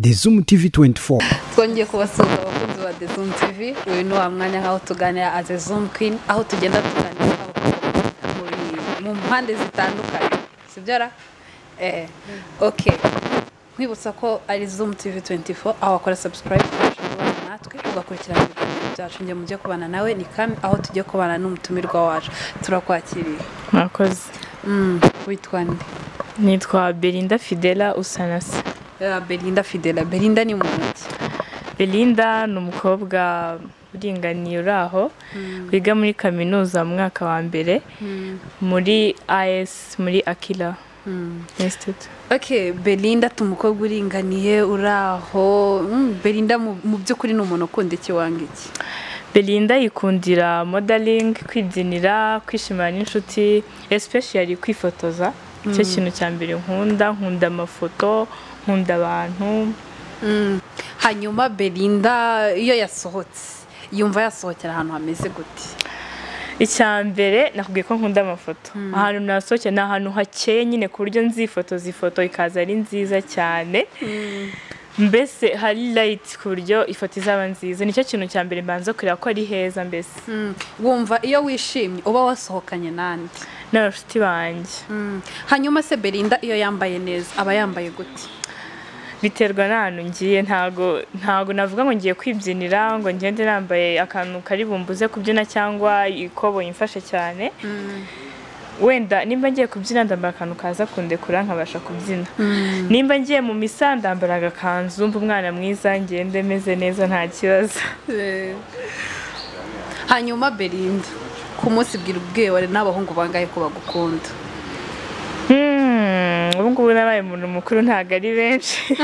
ZOOM TV24. Twongeye kubasuza abakunzi ba ZOOM TV. Uyu ni wa mwanya aho tuganira as a Zoom Queen, aho tugenda tuganira mu mpande zitandukanye. Sibyara? Okay. Nkwibutsa ko ari ZOOM TV24 aho wakora subscribe natwe ugakurikirana ibiganiro byacu ngiye mujye kubana nawe ni Kami aho tugiye kubana n'umutumirwa wacu. Turakwakiriye. Mwakoze. Witwa nde? Nitwa Belinda Fidela Usanasi. Belinda Fidela. Belinda ni muntu. Belinda ni umukobwa uringaniye uraho wiga muri kaminuza mu mwaka wa mbere muri AS muri Akila Institute. Okay, Belinda tumukobwa uringaniye uraho. Belinda mu byukuri ni umuntu ukunda iki wanga iki? Belinda yikundira modeling, kwibyinira, kwishimana n'inshuti, especially kwifotoza. Cyo kintu cya mbere nkunda amafoto, nkunda abantu. Hanyuma Belinda iyo yasohotse yumva yasohokera ahantu hameze gute? Icya mbere nakubwiye ko nkunda amafoto. Ahantu nasohokera ni ahantu hakeye nyine ku buryo nzifotoza ifoto ikaza ari nziza cyane. Mbese hari light ku buryo ifoto izaba nziza. Nicyo kintu cya mbere mbanza kureba ko ari heza mbese. Wumva iyo wishimye uba wasohokanye nande? N'abashuti banjye. Hanyuma se Belinda iyo yambaye neza aba yambaye gute? Biterwa n'ahantu ngiye, ntago navuga ngo ngiye kwibyinira ngo ngende nambaye akantu kari bumbuze kubyina cyangwa ikobo yimfashe cyane. Wenda nimba ngiye kubyina ndambara akantu kaza kundekura nkabasha kubyina. Nimba ngiye mu misa ndambara agakanzu mba umwana mwiza ngende meze neza nta kibazo. Hanyuma Belinda ku munsi bw'ubweware n'abahungu bangaye ko bagukunda? Ubungubu nabaye umuntu mukuru ntago ari benshi.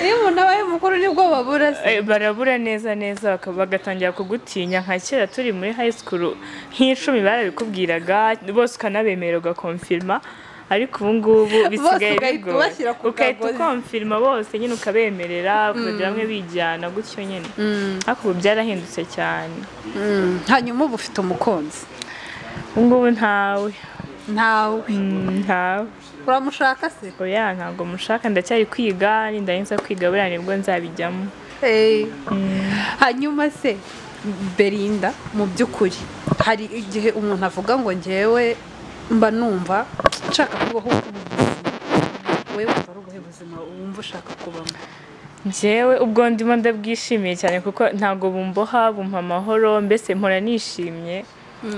Iyo umuntu abaye mukuru nibwo babura se? Barabura neza bagatangira kugutinya nka kera turi muri high school nk'icumi barabikubwiraga bose ukanabemerera ugakonfirma, ariko ubungubu bisigaye bigoye ukahita ukonfirma bose nyine ukabemerera kugira bamwe bijyana gutyo nyine. Ariko ubu byarahindutse cyane. Hanyuma ubu ufite umukunzi? Ubungubu ntawe. Uramushaka se? Oya ntabwo mushaka, ndacyari kwiga, nindahinza kwiga buriya nibwo nzabijyamo. Hanyuma se Belinda mu byukuri hari igihe umuntu avuga ngo ngewe mba numva nshaka kubaho ubuzima, wewe wumva ari ubuhe buzima wumva ushaka kubamo? Ngewe ubwo ndimo ndabwishimiye cyane kuko ntabwo bumboha, bumpa amahoro, mbese mpora nishimye.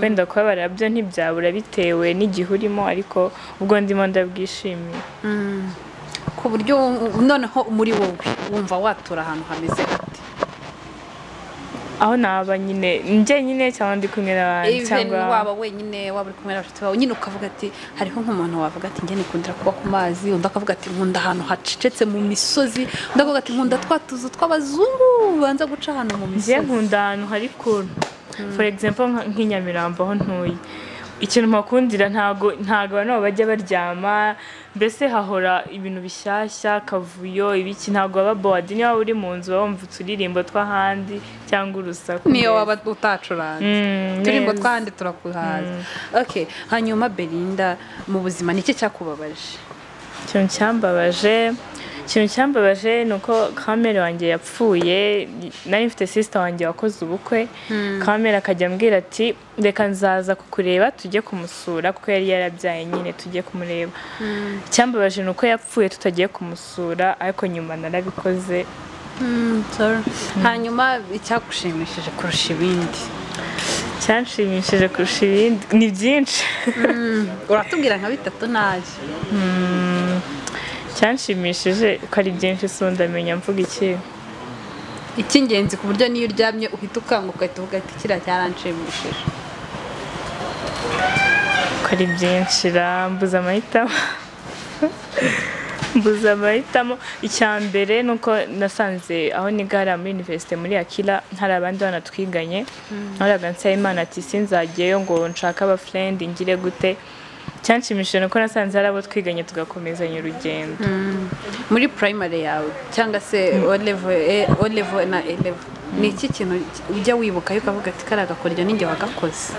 Wenda kubabara byo ntibyabura bitewe n'igihe urimo, ariko ubwo ndimo ndabwishimiye. Ku buryo noneho muri wowe wumva watura ahantu hameze gute? Aho naba nyine njye cyangwa ndi kumwe n'abandi, cyangwa waba wenyine waba uri kumwe n'abashuti bawe nyine ukavuga ati hariho nk'umuntu wavuga ati njye nikundira kuba ku mazi, undi akavuga ati nkunda ahantu hacecetse mu misozi, undi akavuga ati nkunda twatuzu tw'abazungu banza guca ahantu mu misozi. Njye nkunda ahantu hari cool. For example nk'inyamirambo aho ntuye, ikintu mpakundira ntago abantu bajya baryama, mbese hahora ibintu bishyashya, kavuyo ibiki, ntago baba bored. Niyo uri mu nzu wumva uturirimbo tw'ahandi cyangwa urusaku, niyo waba utacuranze turirimbo tw'ahandi turakuhaza. Okay, hanyuma Belinda mu buzima niki cyakubabaje? Ikintu cyambabaje nuko kamera wanjye yapfuye. Nari mfite sister wanjye wakoze ubukwe, kamera akajya ambwira ati reka nzaza kukureba tujye kumusura kuko yari yarabyaye nyine tujye kumureba. Cyambabaje nuko yapfuye tutagiye kumusura, ariko nyuma narabikoze. Hanyuma icyagushimishije kurusha ibindi? Cyanshimishije kurusha ibindi ni byinshi. Uratubwira nka bitatu naje? Cyanshimishije ko ari byinshi ndamenya mvuga iki. Icy'ingenzi ku buryo niyo uryamye uhita ukanguka uhita uvuga ati kiriya cyaranshimishije. Ko ari byinshi mbuza amahitamo. Icya mbere nuko nasanze aho nigara muri university muri Akila hari abandi bana twiganye, naraga nsaba Imana ati sinzagiyeyo ngo nshaka aba friend ngire gute. Cyanshimishije nuko nasanze hari abo twiganye tugakomezanya urugendo. Muri primary yawe cyangwa se O level na A level? ni iki kintu ujya wibuka yuko avuga ati karaga koryo ninjye wagakoze?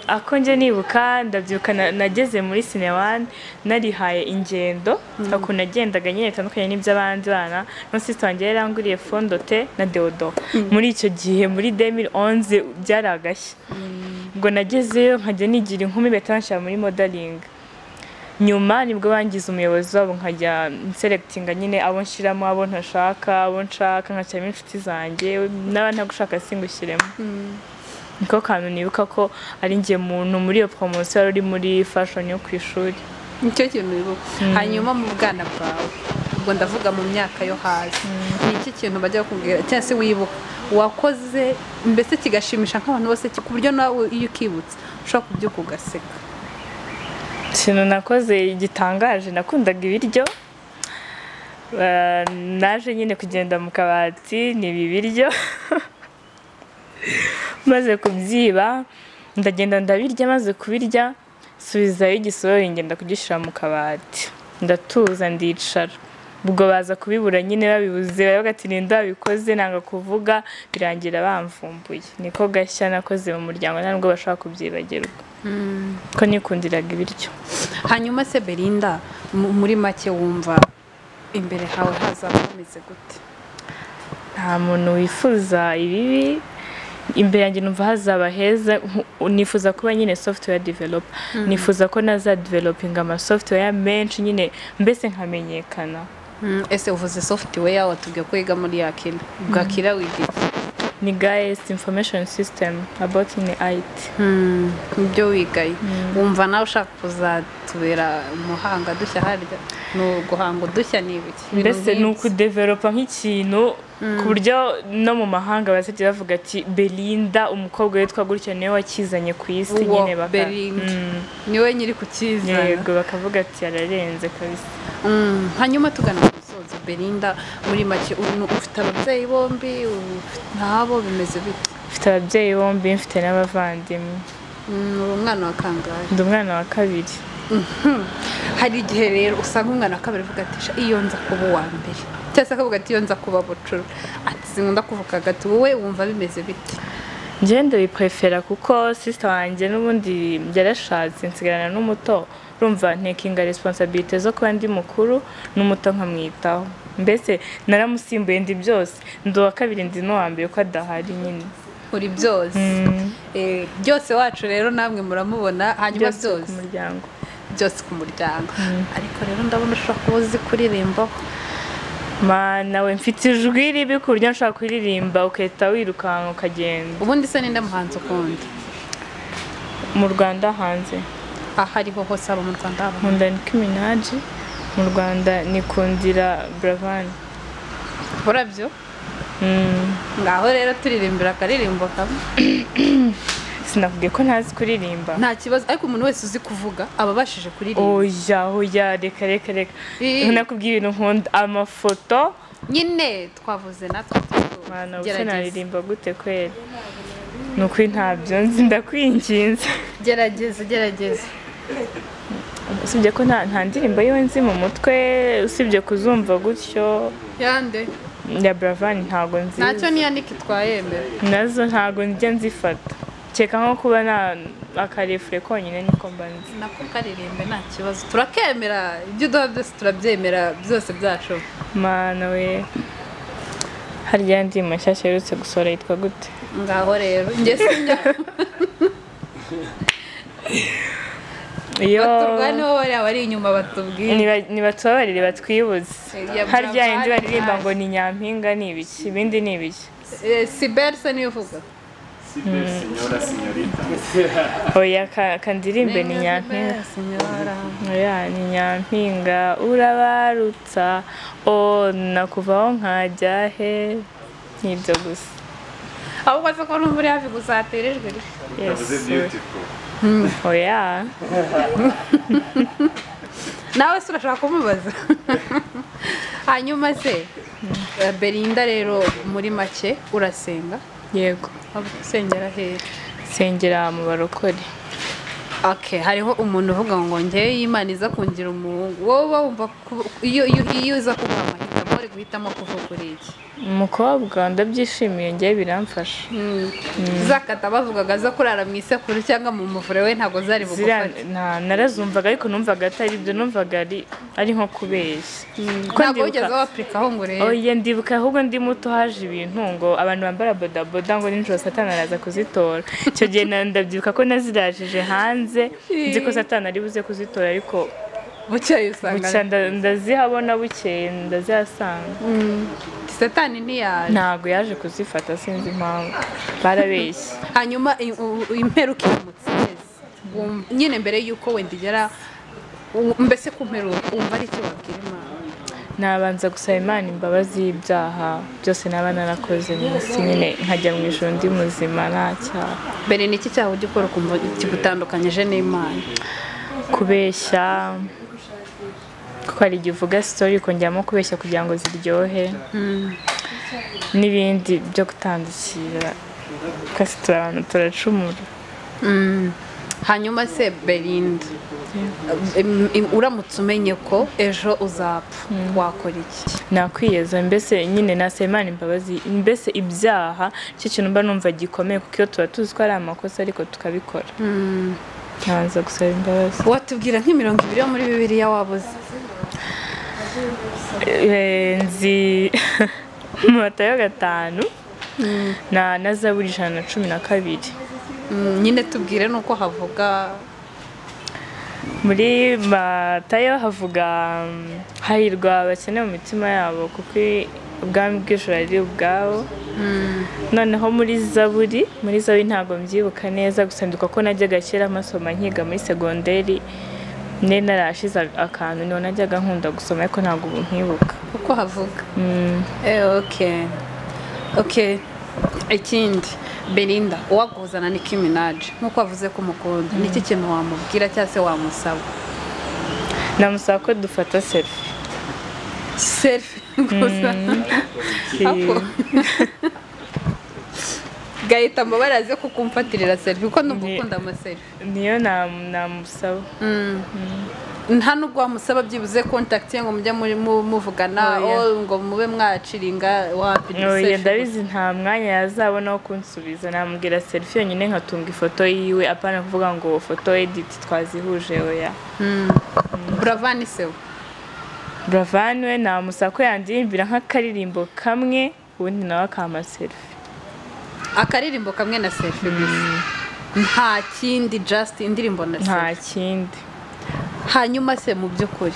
Ako nje nibuka ndabyuka nageze muri Cinewan narihaye ingendo ako nagendaga nyine tandukanye n'iby'abandi bana no sister wanjye yaranguriye fondote na deodo muri icyo gihe muri 2011 byaragashye ubwo nagezeyo nkajya nigira inkumi betansha muri modeling nyuma nibwo bangize umuyobozi wabo nkajya selectinga nyine abo nshiramo abo ntashaka abo nshaka nkacyamo inshuti zanjye n'abandi gushaka singushyiremo niko kantu nibuka ko ari ngiye muntu muri iyo promotion ari muri fashion yo kwishuri nicyo kintu nibuka. Hanyuma mu bwana bwawe ubwo ndavuga mu myaka yo hasi ni iki kintu bajya bakubwira cyangwa se wibuka wakoze mbese kigashimisha nk'abantu bose ku buryo nawe iyo ukibutse ushobora kubyuka ugaseka? Ikintu nakoze gitangaje nakundaga ibiryo naje nyine kugenda mu kabati ni ibiryo maze kubyiba ndagenda ndabirya maze kubirya subizayo igisorori ngenda kugishira mu kabati ndatuza ndicara ubwo baza kubibura nyine babibuze bavuga ati ninda bikoze nanga kuvuga birangira bamvumbuye niko gashya nakoze mu muryango ntabwo bashaka kubyibagirwa ko nikundiraga ibiryo. Hanyuma se Belinda muri make wumva imbere hawe hazakomeze gute? Nta muntu wifuza ibibi imbere yanjye numva hazaba heza nifuza kuba nyine software developer nifuza ko naza developing ama software menshi nyine mbese nkamenyekana. Ese uvuze software watubwiye ko yiga muri yakira bwakira wigi ni guys information system about in IT ibyo wigaye wumva nawe ushaka kuzatubera umuhanga dushya harya no guhanga dushya n'ibiki mbese nuko developer nk'ikintu ku buryo no mu mahanga bazajya bavuga ati Belinda umukobwa witwa gutya niwe wakizanye ku isi nyine baka niwe nyiri kukizana yego bakavuga ati ararenze kabisa. Hanyuma tugana gusoza Belinda muri make ufite ababyeyi bombi ntabo bimeze bite? Ufite ababyeyi bombi mfite n'abavandimwe. Umwana wa kangahe? Ndi umwana wa kabiri. Hari igihe rero usanga umwana wa kabiri avuga ati iyo nza kuba uwa mbere cyangwa akavuga ati iyo nza kuba bucuru ati sinkunda kuvuga gati wowe wumva bimeze bite? Ngende biprefera kuko sister wanjye n'ubundi byarashatse nsigarana n'umuto urumva ntekinga responsibility zo kuba ndi mukuru n'umuto nkamwitaho mbese naramusimbuye ndi byose ndi wa kabiri ndi no wa mbere ko adahari nyine uri byose byose wacu rero namwe muramubona hanyuma byose ku muryango byose ku muryango ariko rero ndabona ushaka kuba uzi kuririmba nawe mfite ijwi ribi ku buryo nshaka kuririmba ukahita wirukanka ukagenda. Ubundi se ninde muhanzi ukunda mu Rwanda hanze? Ahariho hose aba mu Rwanda aba nkunda Nicki Minaj mu Rwanda nikundira Buravan. Burabyo ngaho rero turirimbira akaririmbo kamwe. Sinakubwiye ko ntazi kuririmba. Nta kibazo ariko umuntu wese uzi kuvuga ababashije kuririmba. Oya reka nakubwiye ibintu nkunda amafoto nyine twavuze natwe naririmba gute kweli nuko ntabyo nzi ndakwinginze gerageza usibye ko nta ndirimbo yiwe nzi mu mutwe usibye kuzumva gutyo yande ya Buravan ntago nzi nacyo niya Nick twayemera nazo ntago njya nzifata cyeka nko kuba na akarefure konyine niko mbanzi nako karirimbe nta kibazo turakemera ibyo duha byose turabyemera byose byacu mana we harya ndi mashyashya yerutse gusora yitwa gute ngaho rero nge sinya iyo turwane bo bari inyuma batubwiye ni batubabarire batwibuze harya indi baririmba ngo ni nyampinga ni ibiki ibindi ni ibiki Siberse niyo uvuga Signora, signorita. Oya kandirimbe ni nyampinga. Oya ni nyampinga urabarutsa nakuvaho nkajya he nibyo gusa. Ahubwo se ko numuri hafi gusaterejwe. That was beautiful. Oya. Nawe se urashaka kumubaza. Hanyuma se Belinda rero muri make urasenga? Yego. Sengera he? Sengera mu barokore. Okay, hariho umuntu uvuga ngo ngiye Imana iza kungira umuhungu. Wowe wumva iyo uza kuba amahitamo wari guhitamo kuvuga kuri iki? umukobwa ndabyishimiye ngiye biramfasha zakata bavugaga zo kurara mu isekuru cyangwa mu muvure we ntago zari bugufata. narazumvaga ariko numvaga atari ibyo, numvaga ari nko kubeshya. Ntabwo ugeze waprikaho ngo urebe. Oya ndibuka ahubwo ndi muto haje ibintu ngo abantu bambara bodaboda ngo nijoro Satani araza kuzitora. Icyo gihe ndabyibuka ko nazirajije hanze nzi ko Satani ari buze kuzitora, ariko bucye usanga ndazihabona bukeye ndazihasanga. Satani ntiyaje. Ntabwo yaje kuzifata, sinzi impamvu, barabeshye. Hanyuma imperuka iramutse nyine mbere yuko wenda igera mbese ku mperuka umva ari cyo wabwira Imana? Nabanza gusaba Imana imbabazi y'ibyaha byose naba narakoze mu isi, nyine nkajya mu ijuru ndi muzima nta cyaha. Mbere ni iki cyaha ujya ukora ukumva kigutandukanyije n'Imana? Kubeshya, kuko hari igihe uvuga story ukongeramo kubeshya kugira ngo ziryohe, n'ibindi byo gutandukira, twese turi abantu turacumura. Hanyuma se Belinda, uramutse umenye ko ejo uzapfa wakora iki? Nakwiyeza, mbese nyine nasaba Imana imbabazi, mbese ibyaha cyo kintu mba numva gikomeye, kuko iyo tuba tuzi ko ari amakosa ariko tukabikora. Ntaza gusaba imbabazi. Watubwira nk'imirongo 2 yo muri Bibiliya wabuze? Nzi Matayo 5 na Zaburi 112. Nyine tubwire nuko havuga. Muri Matayo havuga hahirwa abakene mu mitima yabo kuko ubwami bw'ijuru ari ubwabo. Noneho muri Zaburi ntago mbyibuka neza, gusa ndibuka ko najyaga kera amasoma nkiga muri segonderi, narashize akantu niho najyaga nkunda gusoma ariko ntago ubu nkibuka uko havuga. Okay. Ikindi Belinda, uwaguzana Nicki Minaj nkuko wavuze ko umukunda, niki kintu wamubwira cyangwa se wamusaba? Namusaba ko dufata selfie gusa. Gahita mbabaraze ko kumfatirira selfie kuko ndumukunda ama selfie. Niyo namusaba. Nta nubwo wamusaba byibuze contact ngo mujya muri muvugana ngo mube mwaciringa wapi selfie? Oya, ndabizi nta mwanya yazabona wo kunsubiza, namubwira selfie yonyine nkatunga ifoto yiwe, apana kuvuga ngo foto edit twazihuje. Oya. Buravan se? Buravan we namusaba ko yandimbira nk'akaririmbo kamwe, ubundi nawe akama selfie. Akaririmbo kamwe na selfie gusa? Nta kindi, just indirimbo na selfie? Nta kindi. Hanyuma se mu by'ukuri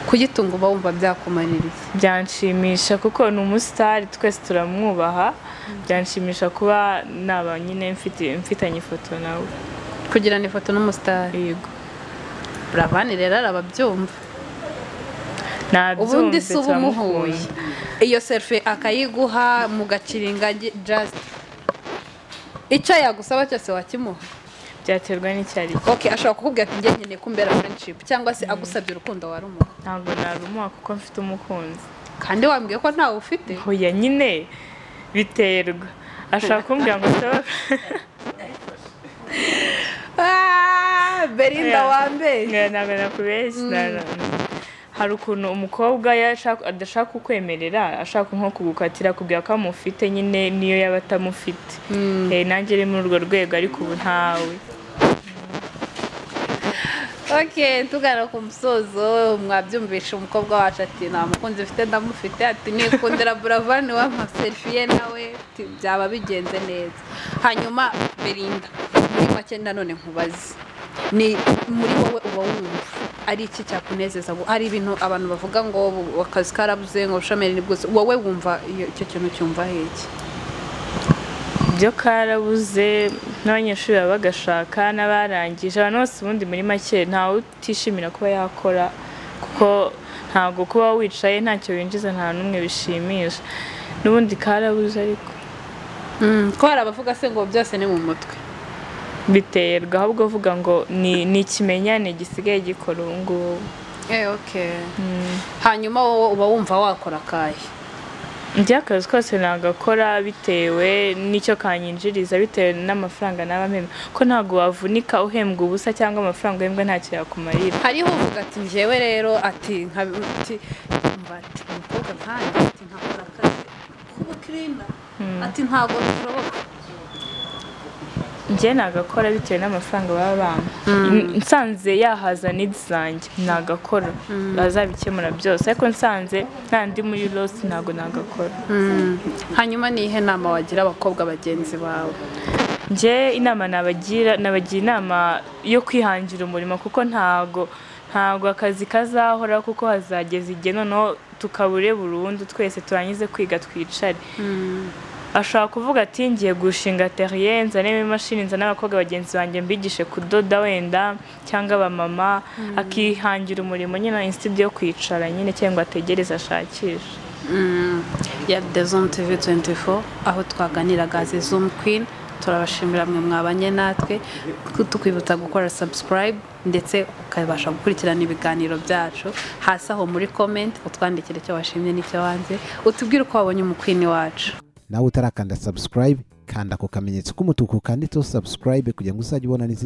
kugitunga uba wumva byakumarira? Byanshimisha kuko ni umusitari, twese turamwubaha. Byanshimisha kuba naba nyine mfitanye ifoto nawe. Kugirana ifoto n'umusitari? Yego. Buravan rero arababyumva. Nabyumva. Ubundi se uba umuhuye iyo selfie akayiguha mugaciringa just icyo yagusaba cyose wakimuha? Byaterwa n'icyari. Okay, ashobora kukubwira ati ngenye kumbera friendship cyangwa se agusabye urukundo warumuha? Ntabwo narumuha kuko mfite umukunzi. Kandi wambwiye ko ntawe ufite? Oya, nyine biterwa. Ashaka kumbwira ngo Belinda wambe. Ntabwo nakubeshya. Hari ukuntu umukobwa adashaka kukwemerera, ashaka nko kugukatira kubwira ko amufite, nyine niyo yaba atamufite. Nanjye iri muri urwo rwego ariko ubu ntawe. Okay, tugana ku musozo, mwabyumvisha umukobwa wacu ati nta mukunzi mfite ndamufite, ati nikundira Buravan wampa selfie nawe byaba bigenze neza. Hanyuma Belinda, muri make none nkubaze, ni muri wowe uba wumva ari iki cyakunezeza? Ari ibintu abantu bavuga ngo akazi karabuze ngo ushomeri ni bwose, wowe wumva icyo kintu cyumva heki? Byo karabuze, n'abanyeshuri baba bagashaka, n'abarangije, abantu bose ubundi muri make ntawe utishimira kuba yakora, kuko ntabwo kuba wicaye ntacyo winjiza nta n'umwe bishimisha. N'ubundi karabuze ariko ko hari abavuga se ngo byose ni mu mutwe. Biterwa, ahubwo uvuga ngo ni ikimenyane gisigaye gikora ubu ngubu. Okay. Hanyuma wowe uba wumva wakora akahe? Njye akazi kose nagakora bitewe n'icyo kanyinjiriza, bitewe n'amafaranga naba mpemba, ko ntabwo wavunika uhembwa ubusa cyangwa amafaranga uhembwa ntacyo yakumarira. Hariho uvuga ati njyewe rero ati umukobwa nkanjye ati nkakora akazi k'ubukirina ati ntabwo bishoboka njye nagakora bitewe n'amafaranga baba bampa nsanze yahaza needs zanjye nagakora bazabikemura byose ariko nsanze nta ndi muri loss ntago nagakora hanyuma ni ihe nama wagira abakobwa bagenzi bawe njye inama nabagira inama yo kwihangira umurimo kuko ntago akazi kazahora kuko hazageza igihe noneho tukabure burundu twese turangize kwiga twicare ashaka kuvuga ati ngiye gushinga terrier nzane imashini nzana abakobwa bagenzi banjye mbigishe kudoda wenda cyangwa abamama akihangira umurimo nyine instead yo kwicara nyine cyangwa ategereza ashakisha ya ZOOM TV24 aho twaganiraga ZOOM Queen turabashimira mwe mwabanye natwe tukwibutsa gukora subscribe ndetse ukabasha gukurikirana ibiganiro byacu hasi aho muri comment utwandikire icyo washimye n'icyo wanze utubwire uko wabonye umukwini wacu nawe utarakanda subscribe kanda ku kamenyetso k'umutuku kanditseho subscribe kugira ngo uzajye ubona